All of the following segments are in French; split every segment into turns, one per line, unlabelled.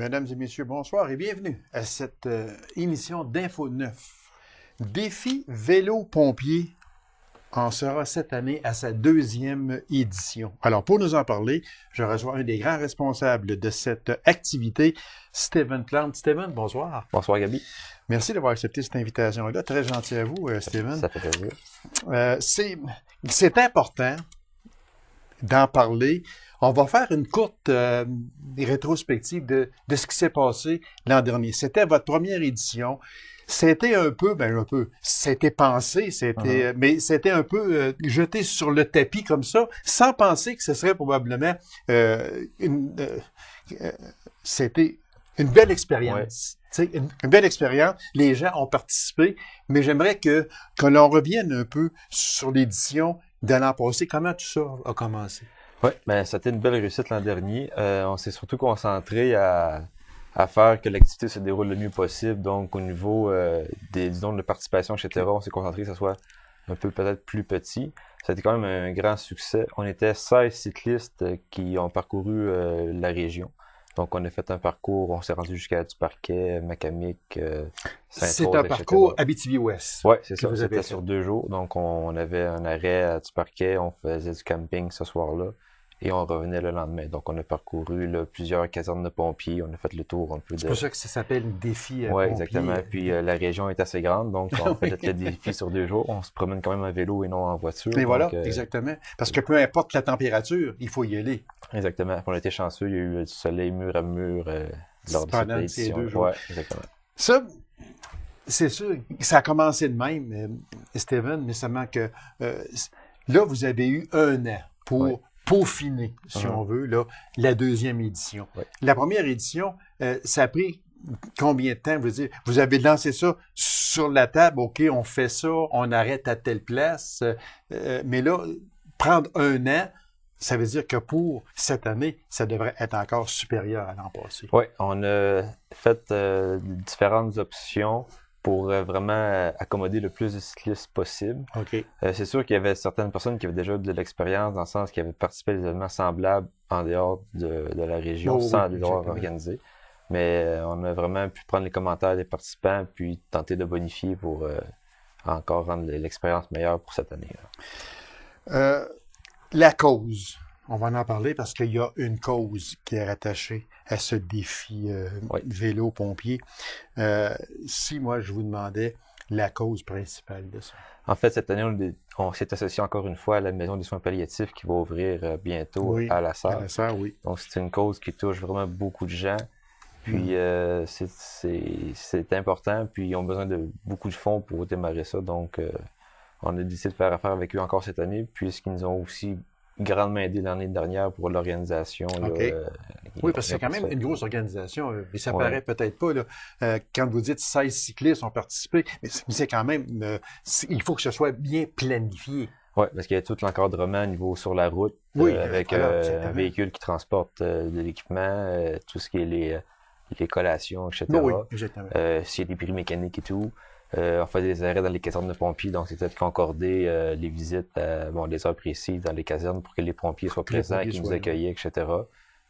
Mesdames et messieurs, bonsoir et bienvenue à cette émission d'Info 9. Défi vélo-pompier en sera cette année à sa deuxième édition. Alors, pour nous en parler, je reçois un des grands responsables de cette activité, Steven Plante. Steven, bonsoir.
Bonsoir, Gabi.
Merci d'avoir accepté cette invitation-là. Très gentil à vous, Steven.
Ça fait plaisir.
C'est important d'en parler. On va faire une courte rétrospective de ce qui s'est passé l'an dernier. C'était votre première édition. C'était c'était pensé, mais c'était un peu jeté sur le tapis comme ça, sans penser que ce serait probablement c'était une belle expérience. Ouais. Une belle expérience. Les gens ont participé, mais j'aimerais que l'on revienne un peu sur l'édition de l'an passé. Comment tout ça a commencé?
Oui, c'était une belle réussite l'an dernier. On s'est surtout concentré à faire que l'activité se déroule le mieux possible. Donc, au niveau du nombre de participation, etc., on s'est concentré que ça soit un peu peut-être plus petit. Ça a été quand même un grand succès. On était 16 cyclistes qui ont parcouru la région. Donc, on a fait un parcours, on s'est rendu jusqu'à Duparquet, Macamic,
C'est
Sainte-Rose,
un parcours Abitibi-Ouest.
Oui, c'est ça. C'était sur 2 jours. Donc, on avait un arrêt à Duparquet, on faisait du camping ce soir-là. Et on revenait le lendemain. Donc, on a parcouru plusieurs casernes de pompiers. On a fait le tour un peu de...
C'est pour ça que ça s'appelle défi
Oui, exactement. Puis, la région est assez grande. Donc, on fait le défi sur 2 jours. On se promène quand même en vélo et non en voiture.
Et voilà, exactement. Parce que peu importe la température, il faut y aller.
Exactement. On a été chanceux. Il y a eu du soleil mur à mur lors de cette édition.
Ces 2 jours.
Oui, exactement.
Ça, c'est sûr, ça a commencé de même, Steven, mais seulement que là, vous avez eu 1 an pour peaufiner, si on veut, là, la deuxième édition.
Oui.
La première édition, ça a pris combien de temps? Vous avez lancé ça sur la table, OK, on fait ça, on arrête à telle place, mais là, prendre 1 an, ça veut dire que pour cette année, ça devrait être encore supérieur à l'an passé.
Oui, on a fait différentes options pour vraiment accommoder le plus de cyclistes possible.
Okay.
C'est sûr qu'il y avait certaines personnes qui avaient déjà de l'expérience, dans le sens qu'ils avaient participé à des événements semblables en dehors de la région, sans les avoir organisés. Mais on a vraiment pu prendre les commentaires des participants, puis tenter de bonifier pour encore rendre l'expérience meilleure pour cette année.
La cause. On va en parler parce qu'il y a une cause qui est rattachée à ce défi vélo-pompier. Si moi, je vous demandais la cause principale de ça.
En fait, cette année, on s'est associé encore une fois à la Maison des soins palliatifs qui va ouvrir bientôt à la Sarre.
À la Sarre, oui.
Donc, c'est une cause qui touche vraiment beaucoup de gens. Puis, c'est important. Puis, ils ont besoin de beaucoup de fonds pour démarrer ça. Donc, on a décidé de faire affaire avec eux encore cette année, puisqu'ils nous ont aussi grandement aidé l'année dernière pour l'organisation.
Okay. Là, oui, parce que c'est quand même une grosse organisation, mais ça paraît peut-être pas. Là, quand vous dites 16 cyclistes ont participé, mais c'est quand même... il faut que ce soit bien planifié.
Oui, parce qu'il y a tout l'encadrement au niveau sur la route, avec un véhicule qui transporte de l'équipement, tout ce qui est les collations, etc.
Oui, exactement.
S'il y a des prix mécaniques et tout. On fait des arrêts dans les casernes de pompiers, donc c'était de concorder les visites à des heures précises dans les casernes pour que les pompiers soient présents, qu'ils nous accueillaient, etc.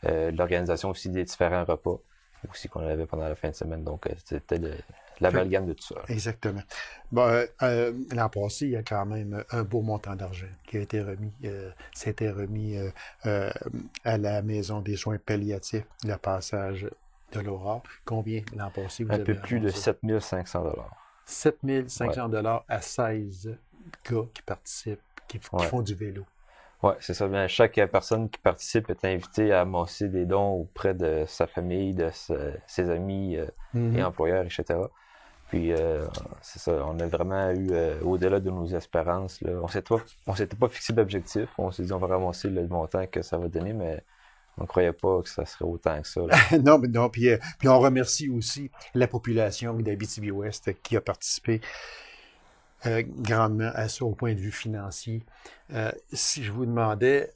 L'organisation aussi des différents repas aussi qu'on avait pendant la fin de semaine. Donc, c'était l'amalgame de tout ça.
Exactement. Bon, l'an passé, il y a quand même un beau montant d'argent qui a été remis. C'était remis à la Maison des soins palliatifs, le passage de l'Aurore. Combien l'an passé vous avez?
Un peu plus de 7 500 $.
7 500 $ à 16 gars qui participent, qui font du vélo.
Oui, c'est ça. Bien, chaque personne qui participe est invitée à amasser des dons auprès de sa famille, de ses amis et employeurs, etc. Puis, c'est ça, on a vraiment eu, au-delà de nos espérances, là, on s'était pas fixé d'objectif. On s'est dit, on va ramasser le montant que ça va donner, mais on ne croyait pas que ça serait autant que ça.
Non, puis on remercie aussi la population d'Abitibi-Ouest qui a participé grandement à ça au point de vue financier. Si je vous demandais,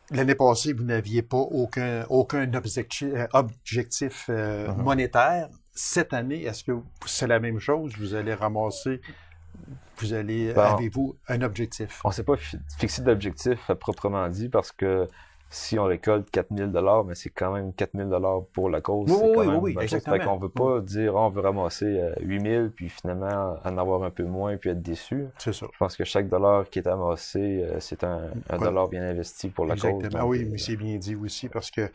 l'année passée, vous n'aviez pas aucun objectif monétaire. Cette année, est-ce que c'est la même chose? Vous allez ramasser... avez-vous un objectif?
On ne s'est pas fixé d'objectif proprement dit parce que si on récolte 4000 $, mais c'est quand même 4000 $ pour la cause.
Oui,
c'est quand
oui,
même
oui,
une bonne chose.
exactement.
Fait qu'on veut pas dire, on veut ramasser 8000, puis finalement en avoir un peu moins, puis être déçu.
C'est ça.
Je pense que chaque dollar qui est amassé, c'est un
Voilà.
dollar bien investi pour la cause.
Exactement. Ah
Donc,
oui, mais c'est bien dit aussi parce que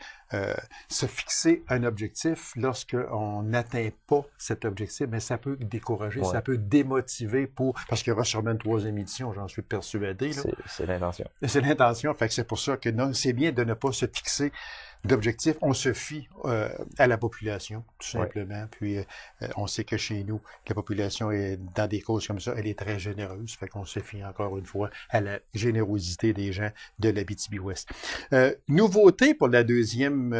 se fixer un objectif lorsqu'on n'atteint pas cet objectif, mais ça peut décourager,
Ouais.
ça peut démotiver parce qu'il y aura sûrement une troisième édition, j'en suis persuadé. Là.
c'est l'intention.
C'est l'intention, fait que c'est pour ça que non, c'est bien de ne pas se fixer d'objectifs. On se fie à la population, tout simplement. Puis on sait que chez nous, la population est dans des causes comme ça, elle est très généreuse. Fait qu'on se fie encore une fois à la générosité des gens de l'Abitibi-Ouest. Nouveauté pour la deuxième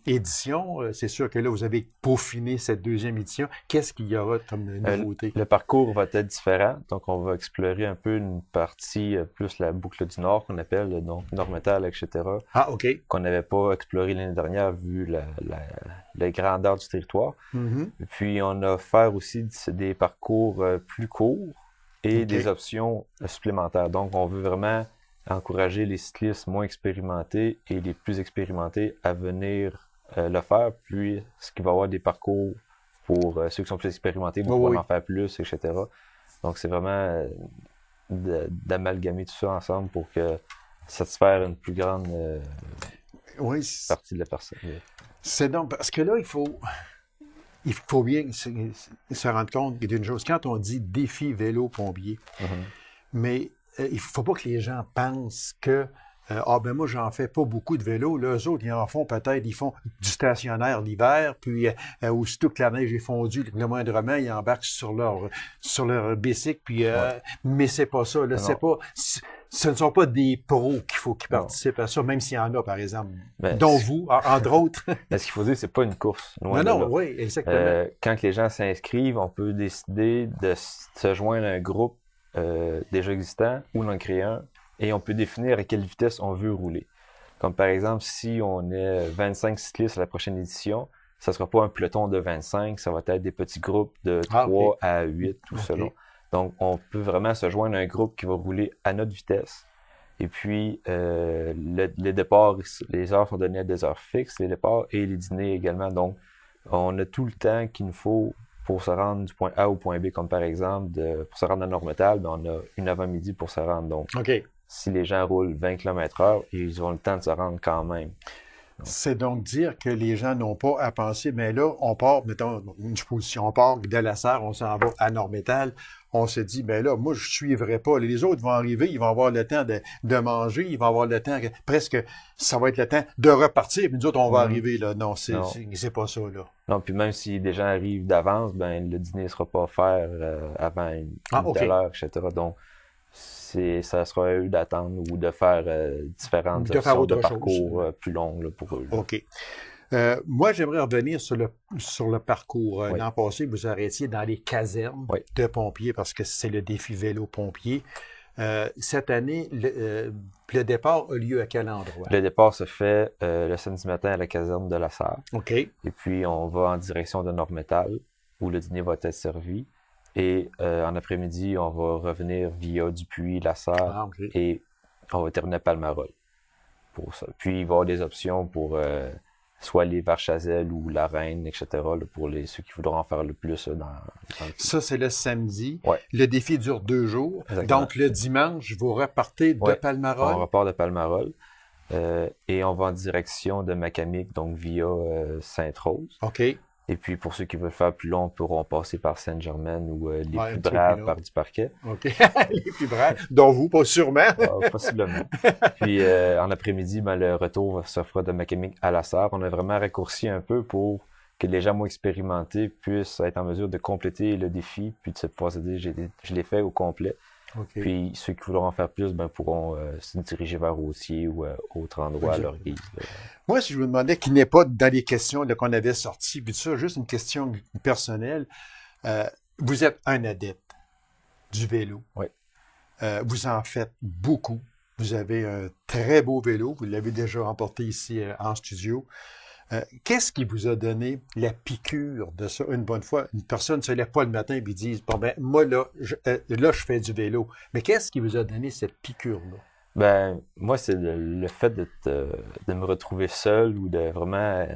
édition, c'est sûr que là, vous avez peaufiné cette deuxième édition. Qu'est-ce qu'il y aura comme nouveauté?
Le parcours va être différent. Donc, on va explorer un peu une partie plus la boucle du Nord qu'on appelle, donc Nord-Métal, etc.
Ah, OK.
Qu'on n'avait pas exploré l'année dernière vu la grandeur du territoire.
Mm-hmm.
Puis, on a offert aussi des parcours plus courts et des options supplémentaires. Donc, on veut vraiment encourager les cyclistes moins expérimentés et les plus expérimentés à venir le faire. Puis, ce qui va y avoir des parcours pour ceux qui sont plus expérimentés, vont pouvoir en faire plus, etc. Donc, c'est vraiment d'amalgamer tout ça ensemble pour que satisfaire une plus grande partie de la personne.
C'est donc, parce que là, il faut bien se rendre compte d'une chose. Quand on dit défi vélo-pompier, mais il ne faut pas que les gens pensent que ben moi, j'en fais pas beaucoup de vélo. Là, eux autres, ils en font peut-être, ils font du stationnaire l'hiver, puis aussitôt que la neige est fondue, le moindrement, ils embarquent sur leur bicycle, puis mais c'est pas ça. Là, c'est pas. Ce ne sont pas des pros qu'il faut qu'ils participent à ça, même s'il y en a, par exemple, dont vous, entre autres.
Mais ce qu'il faut dire, c'est pas une course.
Oui, exactement.
Quand les gens s'inscrivent, on peut décider de se joindre à un groupe déjà existant ou d'en créer un, et on peut définir à quelle vitesse on veut rouler. Comme par exemple, si on est 25 cyclistes à la prochaine édition, ça sera pas un peloton de 25, ça va être des petits groupes de 3 à 8, tout selon. Donc, on peut vraiment se joindre à un groupe qui va rouler à notre vitesse. Et puis, les départs, les heures sont données à des heures fixes, les départs, et les dîners également. Donc, on a tout le temps qu'il nous faut pour se rendre du point A au point B, comme par exemple, pour se rendre à Nord-Métal, on a une avant-midi pour se rendre. Donc, si les gens roulent 20 km/h, ils ont le temps de se rendre quand même.
C'est donc dire que les gens n'ont pas à penser, mais là, on part, mettons, une position, on part de la Sarre, on s'en va à Nord-Métal, on se dit, ben là, moi, je suivrai pas. Les autres vont arriver, ils vont avoir le temps de manger, ils vont avoir le temps, presque, ça va être le temps de repartir, puis nous autres, on va arriver, là. Non, c'est pas ça, là.
Non, puis même si des gens arrivent d'avance, ben le dîner ne sera pas offert avant une telle heure, etc. Donc, ça sera à eux d'attendre ou de faire différentes options de parcours plus longues là, pour eux. Là.
OK. Moi, j'aimerais revenir sur le parcours. L'an passé, vous arrêtiez dans les casernes de pompiers parce que c'est le défi vélo-pompier. Cette année, le départ a lieu à quel endroit?
Le départ se fait le samedi matin à la caserne de la Sarre.
OK.
Et puis, on va en direction de Nord-Métal où le dîner va être servi. Et en après-midi, on va revenir via Dupuis, La Sarre, et on va terminer à Palmarol pour ça. Puis, il va y avoir des options pour soit les Varchazelles ou la Reine, etc., là, pour ceux qui voudront en faire le plus dans
Ça, c'est le samedi.
Ouais.
Le défi dure 2 jours.
Exactement.
Donc, le dimanche, vous repartez de Palmarol.
On repart de Palmarol. Et on va en direction de Macamic, donc via Sainte-Rose.
OK.
Et puis, pour ceux qui veulent faire plus long, pourront passer par Sainte-Germaine ou les plus braves par du Parquet.
OK. Les plus braves. Dont vous, pas sûrement.
Possiblement. Puis, en après-midi, le retour se fera de Macamic à La Sarre. On a vraiment raccourci un peu pour que les gens moins expérimentés puissent être en mesure de compléter le défi, puis de se pouvoir se dire, je l'ai fait au complet.
Okay.
Puis, ceux qui voudront en faire plus, pourront se diriger vers Rossier ou autre endroit à leur guise.
Moi, si je vous demandais, qui n'est pas dans les questions qu'on avait sorties, puis ça, juste une question personnelle, vous êtes un adepte du vélo.
Oui.
Vous en faites beaucoup. Vous avez un très beau vélo. Vous l'avez déjà emporté ici en studio. Qu'est-ce qui vous a donné la piqûre de ça? Une bonne fois, une personne ne se lève pas le matin et dit, bon ben, moi, là, je fais du vélo. Mais qu'est-ce qui vous a donné cette piqûre-là?
Ben, moi, c'est le fait de me retrouver seul ou de vraiment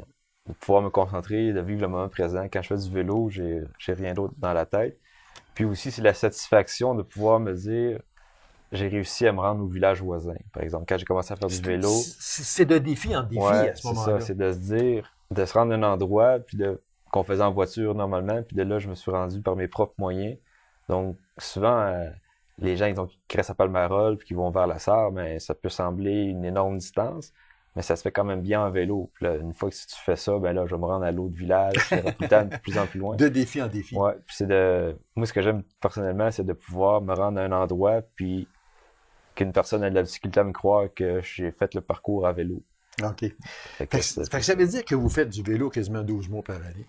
de pouvoir me concentrer, de vivre le moment présent. Quand je fais du vélo, j'ai rien d'autre dans la tête. Puis aussi, c'est la satisfaction de pouvoir me dire, j'ai réussi à me rendre au village voisin. Par exemple, quand j'ai commencé à faire du vélo,
C'est de défi en défi
ouais,
à ce
c'est ça,
moment-là.
c'est de se dire, de se rendre à un endroit, puis qu'on faisait en voiture normalement, puis de là, je me suis rendu par mes propres moyens. Donc, souvent, les gens, qui restent à Palmarol, puis qui vont vers la Sarre, mais ça peut sembler une énorme distance, mais ça se fait quand même bien en vélo. Puis là, une fois que si tu fais ça, ben là, je vais me rendre à l'autre village, je serai tout le temps de plus en plus loin.
De défi en défi.
Ouais, puis moi, ce que j'aime personnellement, c'est de pouvoir me rendre à un endroit, puis qu'une personne ait de la difficulté à me croire que j'ai fait le parcours à vélo.
OK.
Fait que
Fait que ça veut dire que vous faites du vélo quasiment 12 mois par année.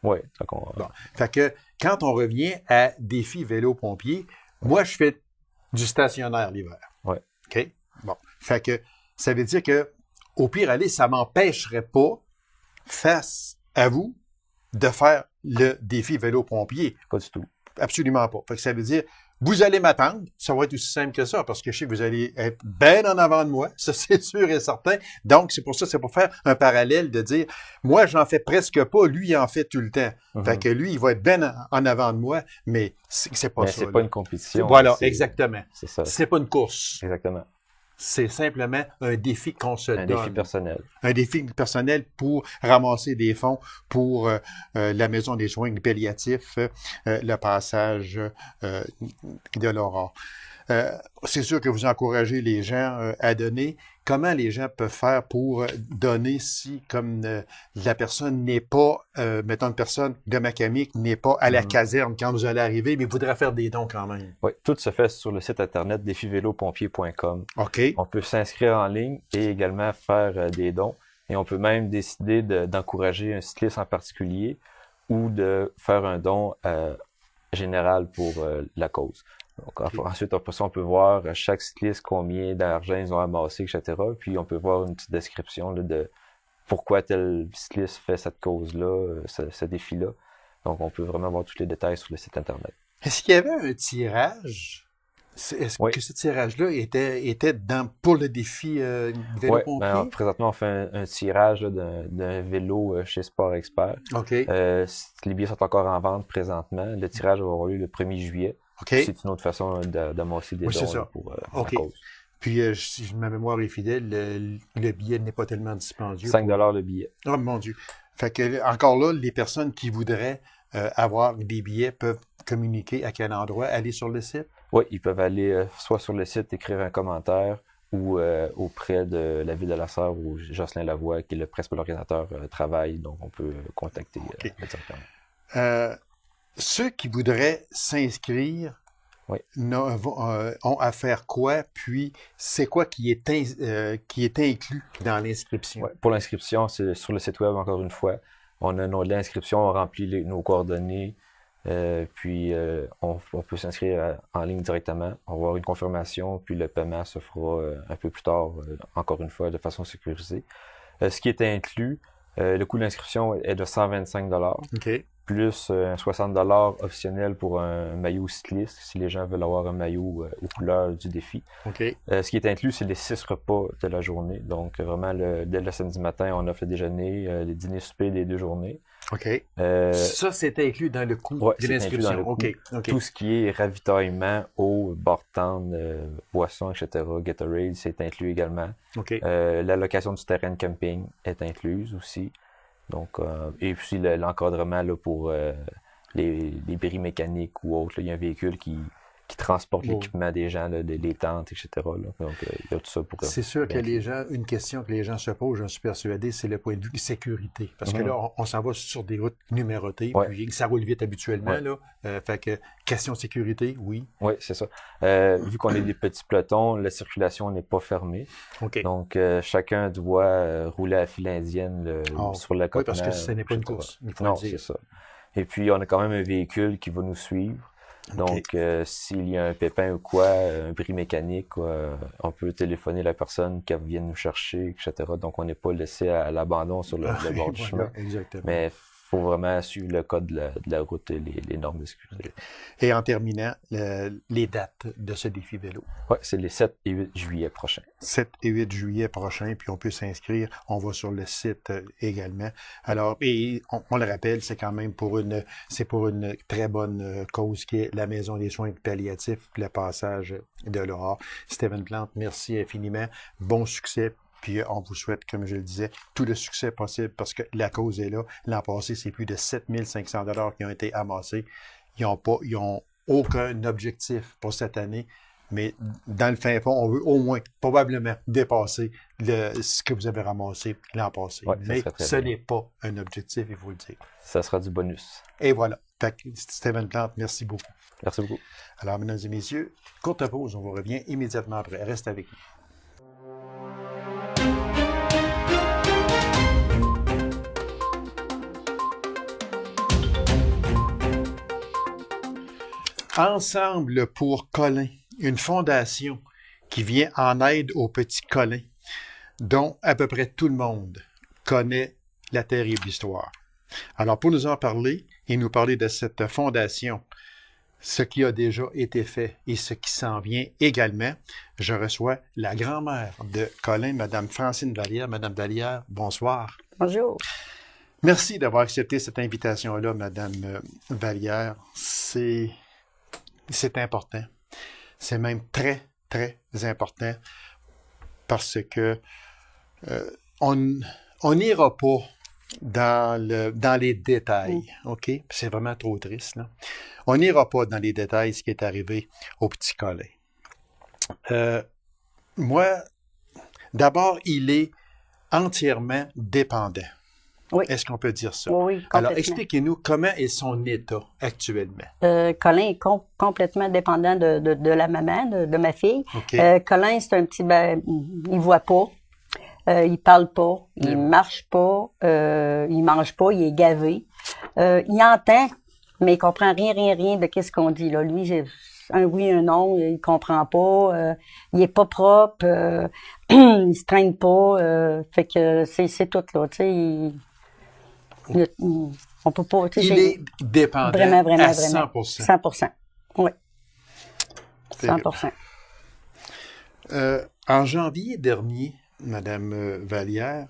ouais,
Bon. Fait que quand on revient à défi vélo-pompier, moi, je fais du stationnaire l'hiver.
Ouais.
OK? Bon. Fait que ça veut dire que, au pire aller, ça m'empêcherait pas, face à vous, de faire le défi vélo-pompier.
pas du tout.
Absolument pas. Fait que ça veut dire, vous allez m'attendre, ça va être aussi simple que ça, parce que je sais que vous allez être bien en avant de moi, ça c'est sûr et certain. Donc, c'est pour ça, c'est pour faire un parallèle de dire, moi, j'en fais presque pas, lui, il en fait tout le temps. Fait que lui, il va être bien en avant de moi, mais c'est pas
Mais
ça.
c'est pas une compétition.
Voilà, exactement.
C'est ça.
C'est pas une course.
Exactement.
C'est simplement un défi qu'on se
Un
donne.
défi personnel.
Un défi personnel pour ramasser des fonds pour la Maison des soins palliatifs, le passage de l'Aurore. C'est sûr que vous encouragez les gens à donner. Comment les gens peuvent faire pour donner si, comme la personne n'est pas, mettons une personne de Macamic, n'est pas à la caserne quand vous allez arriver, mais voudrait faire des dons quand même?
Oui, tout se fait sur le site internet défivélo-pompier.com.
OK.
On peut s'inscrire en ligne et également faire des dons. Et on peut même décider d'encourager un cycliste en particulier ou de faire un don général pour la cause. Donc, ensuite, après ça, on peut voir chaque cycliste combien d'argent ils ont amassé, etc. Puis, on peut voir une petite description là, de pourquoi tel cycliste fait cette cause-là, ce défi-là. Donc, on peut vraiment voir tous les détails sur le site Internet.
Est-ce qu'il y avait un tirage? Est-ce que ce tirage-là était pour le défi vélo-pompier?
Ben, présentement, on fait un tirage là, d'un vélo chez Sport Expert.
OK.
Les billets sont encore en vente présentement. Le tirage va avoir lieu le 1er juillet.
Okay.
C'est une autre façon d'amasser des dons là, pour la cause.
Puis, si ma mémoire est fidèle, le billet n'est pas tellement dispendieux.
5 $ le billet.
Oh mon Dieu. Fait que, encore là, les personnes qui voudraient avoir des billets peuvent communiquer à quel endroit? Aller sur le site?
Oui, ils peuvent aller soit sur le site, écrire un commentaire ou auprès de la Ville de la Sarre où Jocelyn Lavoie, qui est le principal organisateur, travaille. Donc, on peut contacter directement.
Ceux qui voudraient s'inscrire ont à faire quoi? Puis, c'est quoi qui est inclus dans l'inscription?
Ouais, pour l'inscription, c'est sur le site web, encore une fois. On a un onglet d'inscription, on remplit nos coordonnées, puis on peut s'inscrire en ligne directement. On va avoir une confirmation, puis le paiement se fera un peu plus tard, encore une fois, de façon sécurisée. Ce qui est inclus, le coût de l'inscription est de 125 $.
OK.
Plus un 60 $ optionnel pour un maillot cycliste, si les gens veulent avoir un maillot aux couleurs du défi.
Okay.
Ce qui est inclus, c'est les 6 repas de la journée. Donc, vraiment, dès le samedi matin, on offre le déjeuner, les dîners soupers des 2 journées.
OK. Ça, c'est inclus dans le coût de l'inscription.
Okay. Tout ce qui est ravitaillement, eau, bartende, boissons, etc., Gatorade, c'est inclus également.
Okay.
La location du terrain de camping est incluse aussi. Donc, et puis l'encadrement là, pour les bris mécaniques ou autres. Là, il y a un véhicule qui transporte l'équipement des gens, là, les tentes, etc. Là. Donc, il y a tout ça pour...
C'est sûr que une question que les gens se posent, j'en suis persuadé, c'est le point de vue sécurité. Parce que là, on s'en va sur des routes numérotées, puis ça roule vite habituellement. Là. Fait que, question sécurité, oui.
Oui, c'est ça. Vu qu'on est des petits pelotons, la circulation n'est pas fermée.
Okay.
Donc, chacun doit rouler à la file indienne sur la côte.
Oui, parce que ce n'est pas une course.
Non, c'est ça. Et puis, on a quand même un véhicule qui va nous suivre. Donc, s'il y a un pépin ou quoi, un bris mécanique, on peut téléphoner la personne qui vient nous chercher, etc. Donc, on n'est pas laissé à l'abandon sur le bord du chemin.
Exactement.
Mais faut vraiment suivre le code de la route et les normes de sécurité.
Et en terminant, les dates de ce défi vélo.
Oui, c'est les 7 et 8 juillet prochains.
7 et 8 juillet prochains, puis on peut s'inscrire. On va sur le site également. Alors, et on le rappelle, c'est quand même pour une très bonne cause qui est la Maison des soins palliatifs, le passage de l'Aurore. Stéphane Plante, merci infiniment. Bon succès. Puis on vous souhaite, comme je le disais, tout le succès possible parce que la cause est là. L'an passé, c'est plus de 7 500 $ qui ont été amassés. Ils ont aucun objectif pour cette année, mais dans le fin fond, on veut au moins probablement dépasser ce que vous avez ramassé l'an passé.
Ouais,
mais ce n'est pas un objectif, il faut le dire.
Ça sera du bonus.
Et voilà. Stéphane Plante, merci beaucoup.
Merci beaucoup.
Alors, mesdames et messieurs, courte pause, on vous revient immédiatement après. Reste avec nous. Ensemble pour Colin, une fondation qui vient en aide aux petits Colins, dont à peu près tout le monde connaît la terrible histoire. Alors, pour nous en parler et nous parler de cette fondation, ce qui a déjà été fait et ce qui s'en vient également, je reçois la grand-mère de Colin, Mme Francine Vallière. Mme Vallière, bonsoir.
Bonjour.
Merci d'avoir accepté cette invitation-là, Mme Vallière. C'est important. C'est même très, très important parce que on n'ira pas dans les détails, OK? C'est vraiment trop triste, là. On n'ira pas dans les détails ce qui est arrivé au petit Colin. Moi, d'abord, il est entièrement dépendant.
Oui.
Est-ce qu'on peut dire ça?
Oui, complètement.
Alors, expliquez-nous comment est son état actuellement.
Colin est complètement dépendant de la maman, de ma fille.
Okay.
Colin, c'est un petit... il voit pas, il parle pas, il marche pas, il mange pas, il est gavé. Il entend, mais il comprend rien de qu'est-ce qu'on dit. Là. Lui, j'ai un oui, un non, il comprend pas, il est pas propre, il se traîne pas, fait que c'est tout, là, tu sais... on peut pas,
il est dépendant
vraiment,
à 100%.
100%. Oui. 100%.
En janvier dernier, Mme Vallière,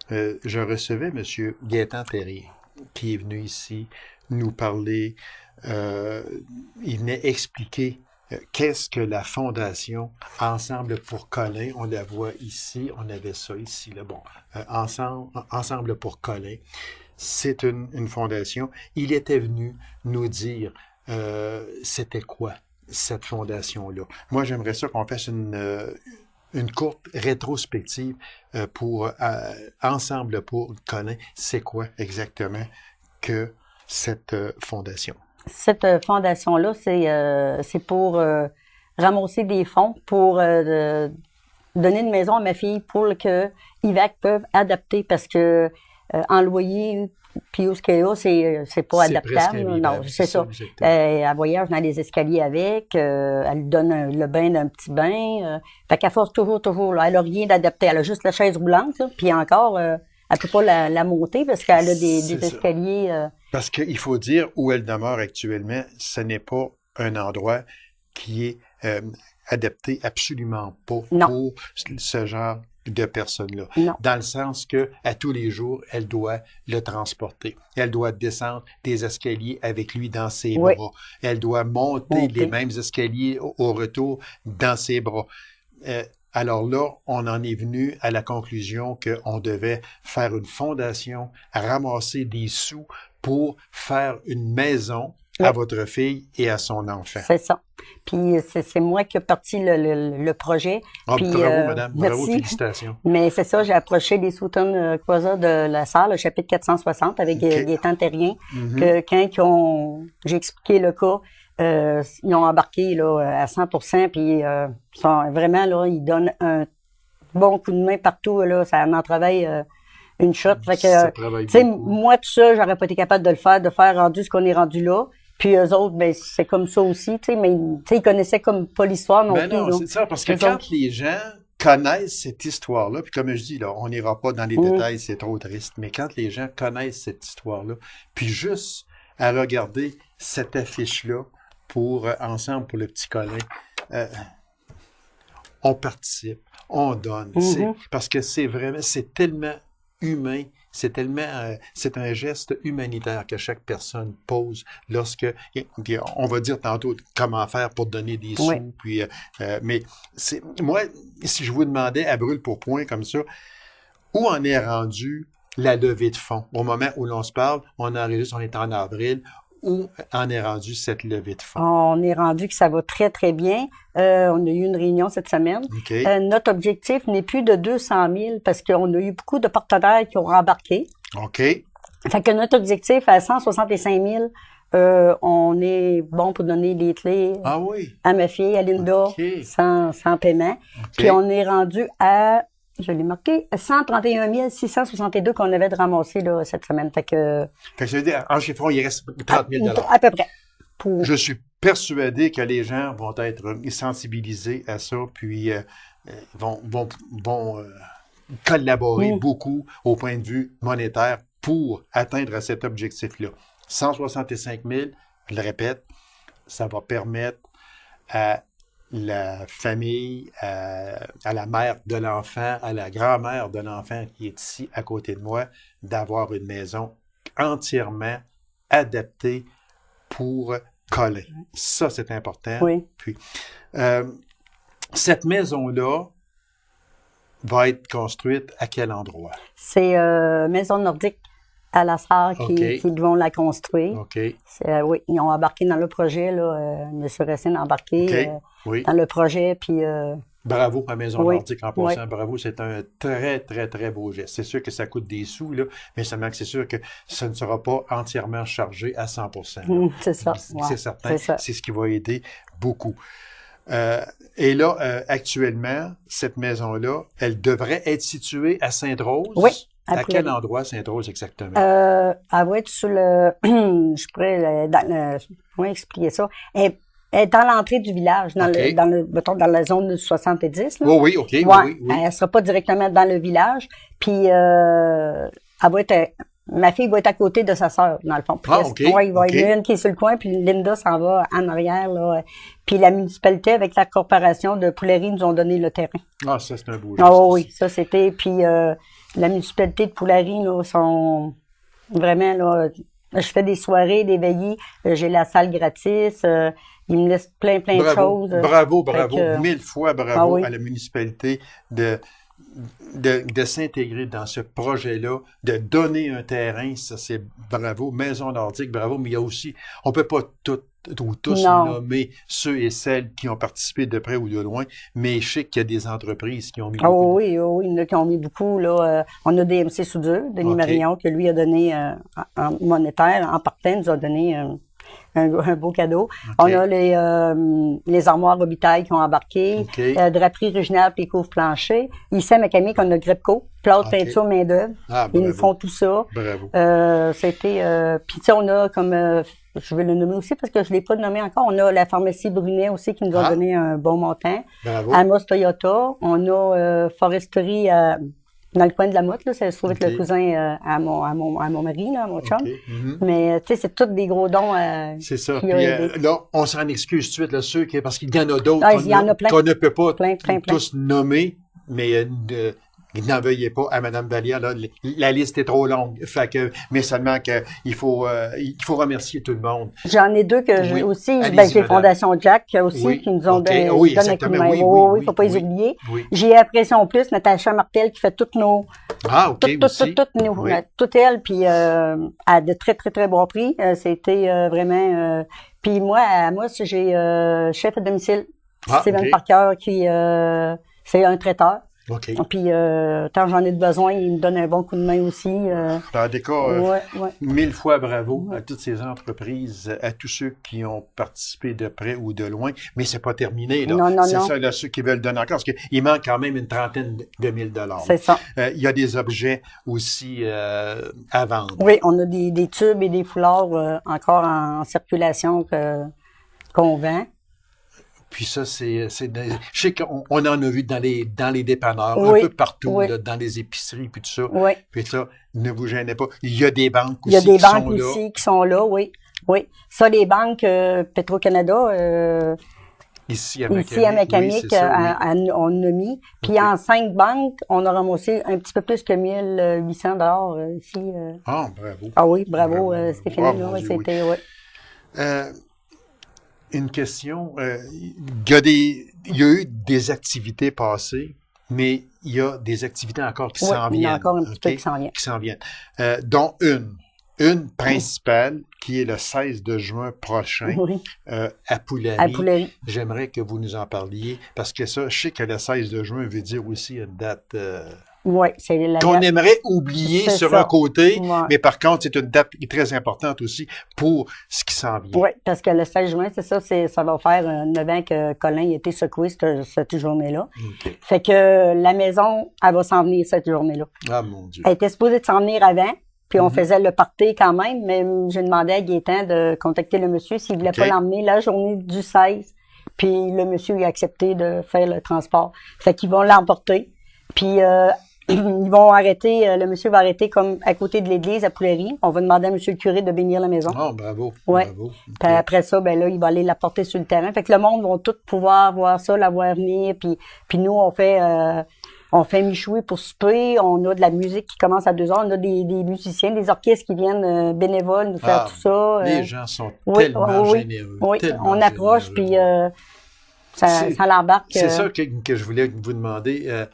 je recevais M. Gaétan Terrien, qui est venu ici nous parler. Il venait expliquer qu'est-ce que la Fondation Ensemble pour Colin. On la voit ici, on avait ça ici, là. Bon, Ensemble pour Colin. C'est une fondation. Il était venu nous dire c'était quoi cette fondation-là. Moi, j'aimerais ça qu'on fasse une courte rétrospective pour Ensemble pour Colin. C'est quoi exactement que cette fondation?
Cette fondation-là, c'est pour ramasser des fonds pour donner une maison à ma fille pour que IVAC peuvent adapter parce que en loyer, puis où c'est pas adaptable. Non, c'est ça. Elle voyage dans les escaliers avec, elle lui donne le bain d'un petit bain. Fait qu'elle force toujours, là. Elle a rien d'adapté. Elle a juste la chaise roulante, là, puis encore, elle peut pas la monter parce qu'elle a des escaliers.
Parce qu'il faut dire où elle demeure actuellement, ce n'est pas un endroit qui est adapté absolument pas pour ce genre de personnes-là.
Non.
Dans le sens que, à tous les jours, elle doit le transporter. Elle doit descendre des escaliers avec lui dans ses bras. Elle doit monter les mêmes escaliers au retour dans ses bras. Alors là, on en est venu à la conclusion qu'on devait faire une fondation, ramasser des sous pour faire une maison à votre fille et à son enfant.
C'est ça. Puis c'est moi qui ai parti le projet. Puis,
bravo, madame.
Merci.
Bravo, félicitations.
Mais c'est ça, j'ai approché les sous-tonnes Croisat de la salle, le chapitre 460, avec Gaétan Terrien, que quand j'ai expliqué le cas, ils ont embarqué là, à 100%, puis vraiment, là, ils donnent un bon coup de main partout. Là, ça en travaille une shot. Fait que, tu sais, moi, tout ça, j'aurais pas été capable de le faire, de faire rendu ce qu'on est rendu là. Puis eux autres, ben c'est comme ça aussi, tu sais, mais tu sais, ils connaissaient comme pas l'histoire non plus.
Non, c'est ça, parce que quand connaissent cette histoire-là, puis comme je dis, là, on n'ira pas dans les détails, c'est trop triste, mais quand les gens connaissent cette histoire-là, puis juste à regarder cette affiche-là pour Ensemble pour le petit Colin, on participe, on donne, parce que c'est tellement humain, c'est un geste humanitaire que chaque personne pose lorsque, on va dire tantôt comment faire pour donner des sous, puis, mais moi, si je vous demandais à brûle pour point comme ça, où en est rendu la levée de fonds? Au moment où l'on se parle, on enregistre, on est en avril, où en est rendu cette levée de fonds?
On est rendu que ça va très, très bien. On a eu une réunion cette semaine.
Okay.
Notre objectif n'est plus de 200 000 parce qu'on a eu beaucoup de partenaires qui ont embarqué.
OK.
Fait que notre objectif à 165 000, on est bon pour donner les clés à ma fille, à Linda, sans paiement. Puis on est rendu à, je l'ai marqué, 131 662 qu'on avait de ramasser là, cette semaine. Fait que
ça veut dire, en chiffron, il reste 30 000
à peu près.
Je suis persuadé que les gens vont être sensibilisés à ça, puis vont collaborer beaucoup au point de vue monétaire pour atteindre cet objectif-là. 165 000, je le répète, ça va permettre à la famille, à la mère de l'enfant, à la grand-mère de l'enfant qui est ici à côté de moi, d'avoir une maison entièrement adaptée pour Colin. Ça, c'est important.
Oui.
Puis, cette maison-là va être construite à quel endroit?
C'est Maison Nordique à la Sarre qui vont la construire.
OK.
Oui, ils ont embarqué dans le projet, là. M. Racine a embarqué dans le projet, puis...
Bravo à Maison Nordique en passant. Bravo, c'est un très, très, très beau geste. C'est sûr que ça coûte des sous, là, mais seulement que c'est sûr que ça ne sera pas entièrement chargé à 100%.
C'est ça.
C'est certain. C'est ce qui va aider beaucoup. Et là, actuellement, cette maison-là, elle devrait être située à Sainte-Rose?
Oui.
À quel endroit, Sainte-Rose, exactement?
Elle va être sur le... je pourrais comment expliquer ça? Elle est dans l'entrée du village, mettons, dans la zone 70. Là.
Oui, OK.
Ouais,
Oui.
Elle sera pas directement dans le village. Puis, elle va être... Ma fille va être à côté de sa sœur, dans le fond. Puis, il va y avoir une qui est sur le coin, puis Linda s'en va en arrière. Là. Puis la municipalité, avec la corporation de Poulerie, nous ont donné le terrain.
Ah, ça, c'est un beau geste.
Oh, oui, ça, c'était... Puis la municipalité de Poulerie, là, sont vraiment... là. Je fais des soirées, des veillées. J'ai la salle gratis. Ils me laissent plein de choses.
Bravo. 1000 fois bravo à la municipalité de s'intégrer dans ce projet-là, de donner un terrain, ça c'est bravo. Maison Nordique, bravo, mais il y a aussi, on peut pas tous nommer ceux et celles qui ont participé de près ou de loin, mais je sais qu'il y a des entreprises qui ont mis beaucoup.
Oui, il y en a qui ont mis beaucoup. Là, on a DMC Soudure, Denis Marion, que lui a donné en monétaire, en partant, nous a donné un beau cadeau. On a les armoires Robitaille qui ont embarqué, draperie originale puis couvre-plancher. Ici à Macamique, on a Grepco, plâtre, peinture, main-d'œuvre. Ils nous font tout ça.
Bravo.
C'était... puis tu sais, on a comme... je vais le nommer aussi parce que je ne l'ai pas nommé encore. On a la pharmacie Brunet aussi qui nous a donné un bon montant.
Bravo.
Amos Toyota. On a Foresterie... dans le coin de la Motte, là, ça se trouve être le cousin à mon mari, là, à mon chum. Mais, tu sais, c'est tous des gros dons.
C'est ça. Puis, là, on s'en excuse tout de suite, là, parce qu'il y en a d'autres qu'on ne peut pas tous nommer, mais n'en veuillez pas à Mme Vallière, là, la liste est trop longue. Fait que, mais seulement qu'il faut remercier tout le monde.
J'en ai deux que j'ai aussi. J'ai Fondation Jack aussi qui nous ont donné un coup de main. Oui, faut pas les oublier. J'ai Impression Plus, Natacha Martel qui fait toutes nos... Toutes elles, puis à de très, très, très bons prix. C'était vraiment... Puis moi, à Amos, j'ai chef à domicile, Steven Parker, qui c'est un traiteur. Puis, quand j'en ai besoin, il me donne un bon coup de main aussi.
En tout cas, 1000 fois bravo à toutes ces entreprises, à tous ceux qui ont participé de près ou de loin. Mais c'est pas terminé, là.
Non.
C'est ça, là, ceux qui veulent donner encore, parce qu'il manque quand même une trentaine de $1000.
C'est ça.
Il y a des objets aussi à vendre.
Oui, on a des tubes et des foulards encore en circulation qu'on vend.
Puis ça, je sais qu'on en a vu dans les dépanneurs,
Oui,
un peu partout,
oui.
là, dans les épiceries, puis tout ça.
Oui.
Puis ça, ne vous gênez pas. Il y a des banques
Il y a
aussi
des
qui
banques
sont là.
aussi qui sont là, oui. Oui. Ça, les banques Petro-Canada,
Ici à
ici à
Macamic,
Macamic,
oui, c'est ça, oui.
on a mis. Puis
OK.
en 5 banques, on a ramassé un petit peu plus que 1800 $ ici.
Ah, bravo.
Ah oui, bravo,
Bravo.
Stéphanie.
Oh,
là,
mon
ouais,
Dieu,
c'était, ouais.
Une question. Il y a eu des activités passées, mais il y a des activités encore qui
Oui,
s'en
il y en
viennent.
a encore un petit peu
OK?
qui s'en vient.
Qui s'en viennent. Dont une principale, qui est le 16 de juin prochain,
Oui,
à Poulari.
à Poulerie.
J'aimerais que vous nous en parliez, parce que ça, je sais que le 16 de juin veut dire aussi une date
Oui, c'est la
qu'on aimerait oublier
C'est
sur
ça.
un côté,
Ouais.
mais par contre, c'est une date très importante aussi pour ce qui s'en vient.
Oui, parce que le 16 juin, c'est ça, ça va faire 9 ans que Colin a été secoué cette journée-là.
OK.
Fait que la maison, elle va s'en venir cette journée-là.
Ah, mon Dieu.
Elle était supposée de s'en venir avant, puis
Mm-hmm.
on faisait le party quand même, mais j'ai demandé à Gaétan de contacter le monsieur s'il voulait
OK.
pas l'emmener la journée du 16. Puis le monsieur il a accepté de faire le transport. Fait qu'ils vont l'emporter. Puis ils vont arrêter, le monsieur va arrêter comme à côté de l'église à Poulerie. On va demander à monsieur le curé de bénir la maison.
Ah, bravo.
Ouais.
Bravo. OK.
Puis après ça, ben là, il va aller la porter sur le terrain. Fait que le monde va tout pouvoir voir ça, la voir venir. Puis nous, on fait michoui pour souper. On a de la musique qui commence à 2 heures. On a des musiciens, des orchestres qui viennent bénévoles nous faire
Ah,
tout ça.
Les gens sont
oui,
tellement
oui,
généreux.
oui.
Tellement
On approche,
généreux.
puis ça l'embarque.
C'est ça que je voulais vous demander.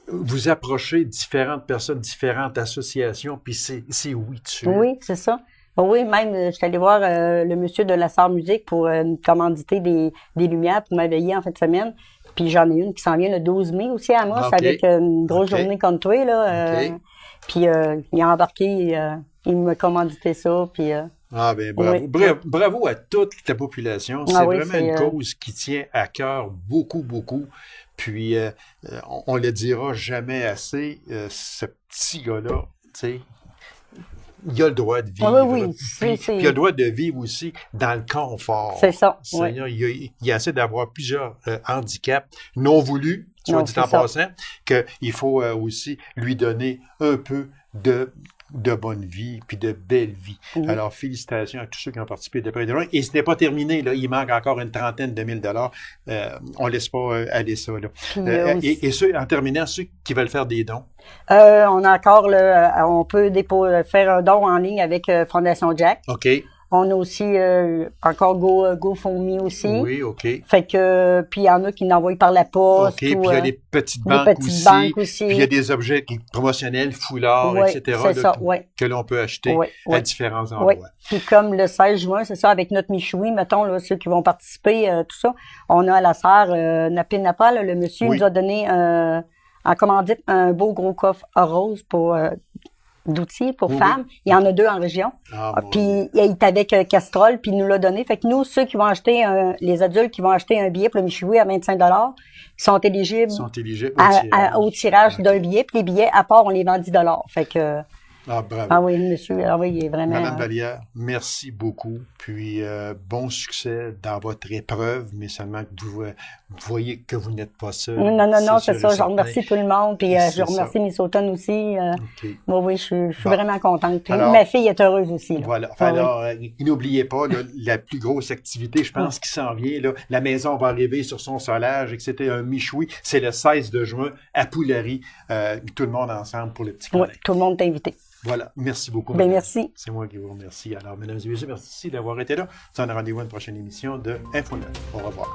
Vous approchez différentes personnes, différentes associations, puis c'est oui dessus.
Oui, c'est ça. Oui, même, je suis allée voir le monsieur de la Sœur Musique pour nous commanditer des lumières pour m'éveiller en fin de semaine. Puis j'en ai une qui s'en vient le 12 mai aussi à Amos,
OK.
avec une grosse
OK.
journée country, là.
OK.
Puis il a embarqué, il m'a commandité ça, puis...
Ah, ben bravo.
Oui.
Bravo à toute la population.
Ah
C'est
oui,
vraiment
c'est,
une cause qui tient à cœur beaucoup, beaucoup. Puis, on le dira jamais assez, ce petit gars-là, tu sais, il a le droit de vivre.
Oui, oui,
Puis,
c'est-
il a le droit de vivre aussi dans le confort.
C'est ça, oui.
Seigneur, il essaie d'avoir plusieurs handicaps non voulus, soit
Non,
dit
c'est
en
ça.
passant, qu'il faut aussi lui donner un peu de bonne vie, puis de belle vie.
Oui.
Alors, félicitations à tous ceux qui ont participé de près et de loin. Et ce n'est pas terminé, là. Il manque encore une trentaine de $1000. On ne laisse pas aller ça, là.
Puis,
Et ceux, en terminant, ceux qui veulent faire des dons.
on a encore, on peut faire un don en ligne avec Fondation Jack.
OK.
On a aussi encore GoFundMe aussi.
Oui, OK.
Fait que puis il y en a qui l'envoient par la poste.
OK. Puis il y a des petites banques
petites banques aussi.
Puis il y a des objets promotionnels, foulards,
Ouais,
etc.
c'est
là,
ça, ouais.
que l'on peut acheter
Ouais,
à
ouais.
différents
Oui.
endroits.
Puis comme le 16 juin, c'est ça, avec notre michoui, mettons, là, ceux qui vont participer, tout ça, on a à la sœur Napinapa, là, le monsieur
Oui.
nous a donné en commandite un beau gros coffre à rose pour d'outils pour
Oui,
femmes. Il y en a 2 en région.
Ah, mon
Puis
Dieu.
il est avec Castrol, puis il nous l'a donné. Fait que nous, ceux qui vont acheter, les adultes qui vont acheter un billet pour le michoui à 25 $, sont éligibles
Ils sont éligibles
au tirage d'un billet. Puis les billets, à part, on les vend 10 $. Fait que,
Ah, bravo.
ah oui, monsieur, ah oui, il est vraiment...
Madame Vallière, merci beaucoup. Puis, bon succès dans votre épreuve, mais seulement que vous voyez que vous n'êtes pas seul.
Non, c'est
sûr et
ça. Je
certain.
remercie tout le monde. Puis
C'est
je remercie
ça.
Miss Automne aussi.
OK.
Oui, je suis
Bon.
vraiment contente. Puis
Alors-
ma fille est heureuse aussi. Là.
Voilà.
Ah oui.
Alors, n'oubliez pas, là, la plus grosse activité, je pense, qui s'en vient, là, la maison va arriver sur son solage, et que c'était un michoui. C'est le 16 de juin à Poulerie. Tout le monde ensemble pour le petit
Oui,
Colin.
tout le monde est invité.
Voilà. Merci beaucoup.
Ben
madame.
merci.
C'est moi qui vous remercie. Alors, mesdames et messieurs, merci d'avoir été là. On se donne rendez-vous à une prochaine émission de Info 9. Au revoir.